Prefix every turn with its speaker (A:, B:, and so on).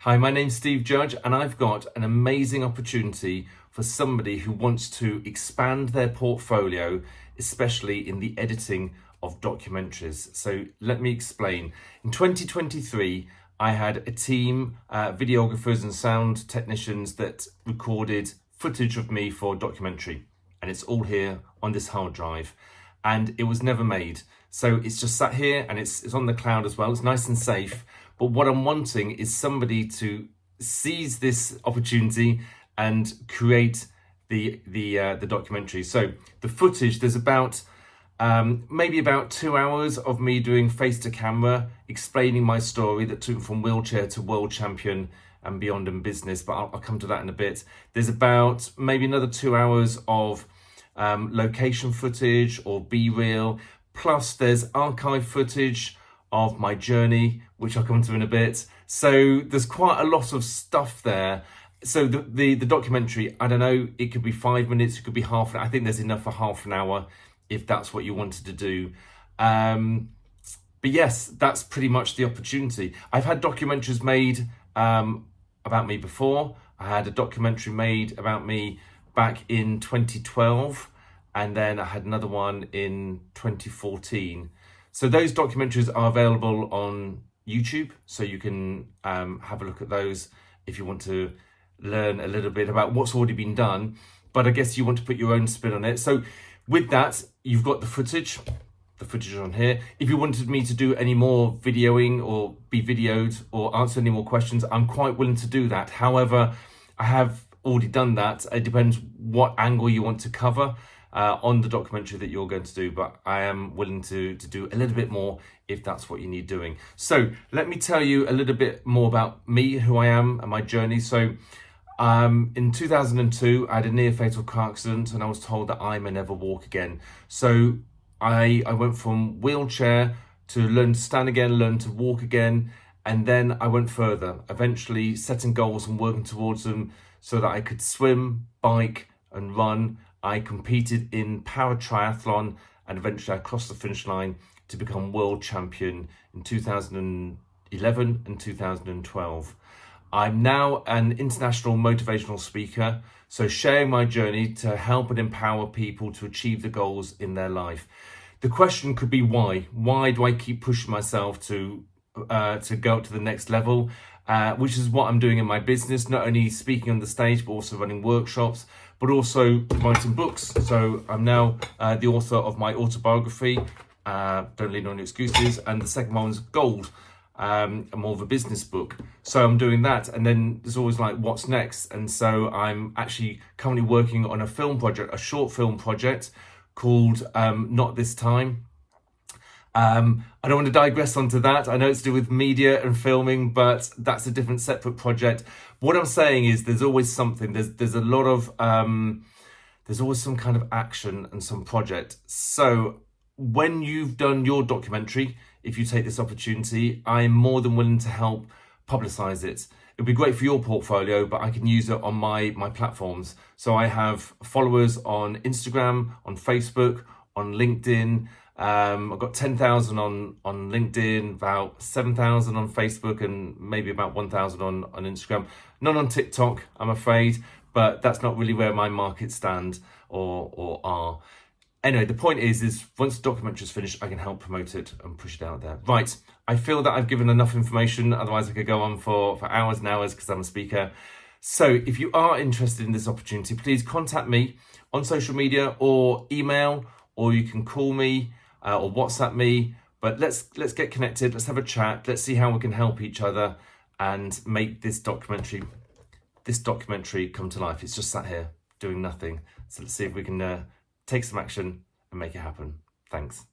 A: Hi, my name's Steve Judge, and I've got an amazing opportunity for somebody who wants to expand their portfolio, especially in the editing of documentaries. So let me explain. In 2023, I had a team, videographers and sound technicians that recorded footage of me for a documentary, and it's all here on this hard drive, and it was never made. So it's just sat here, and it's on the cloud as well. It's nice and safe. But what I'm wanting is somebody to seize this opportunity and create the documentary. So the footage, there's about maybe about 2 hours of me doing face to camera, explaining my story that took me from wheelchair to world champion and beyond in business. But I'll come to that in a bit. There's about maybe another 2 hours of location footage or B-reel. Plus there's archive footage of my journey, which I'll come to in a bit. So there's quite a lot of stuff there. So the documentary, I don't know, it could be 5 minutes, it could be half an hour. I think there's enough for half an hour if that's what you wanted to do. But yes, that's pretty much the opportunity. I've had documentaries made about me before. I had a documentary made about me back in 2012, and then I had another one in 2014. So those documentaries are available on YouTube, so you can have a look at those if you want to learn a little bit about what's already been done. But I guess you want to put your own spin on it. So with that, you've got the footage on here. If you wanted me to do any more videoing or be videoed or answer any more questions, I'm quite willing to do that. However, I have already done that. It depends what angle you want to cover on the documentary that you're going to do, but I am willing to do a little bit more if that's what you need doing. So let me tell you a little bit more about me, who I am and my journey. So in 2002, I had a near fatal car accident and I was told that I may never walk again. So I went from wheelchair to learn to stand again, learn to walk again, and then I went further, eventually setting goals and working towards them so that I could swim, bike and run. I competed in para triathlon and eventually I crossed the finish line to become world champion in 2011 and 2012. I'm now an international motivational speaker, so sharing my journey to help and empower people to achieve the goals in their life. The question could be why? Why do I keep pushing myself to go up to the next level? Which is what I'm doing in my business, not only speaking on the stage, but also running workshops, but also writing books. So I'm now the author of my autobiography, Don't Lean on Your Excuses, and the second one's Gold, more of a business book. So I'm doing that, and then there's always like, what's next? And so I'm actually currently working on a film project, a short film project called Not This Time. I don't want to digress onto that. I know it's to do with media and filming, but that's a different separate project. What I'm saying is there's always something, there's a lot of, there's always some kind of action and some project. So when you've done your documentary, if you take this opportunity, I'm more than willing to help publicize it. It'd be great for your portfolio, but I can use it on my platforms. So I have followers on Instagram, on Facebook, on LinkedIn. I've got 10,000 on LinkedIn, about 7,000 on Facebook, and maybe about 1,000 on Instagram. None on TikTok, I'm afraid, but that's not really where my markets stand or are. Anyway, the point is once the documentary is finished, I can help promote it and push it out there. Right, I feel that I've given enough information, otherwise I could go on for hours and hours because I'm a speaker. So if you are interested in this opportunity, please contact me on social media or email, or you can call me or WhatsApp me. But let's get connected, let's have a chat, let's see how we can help each other and make this documentary come to life. It's just sat here doing nothing. So let's see if we can take some action and make it happen. Thanks.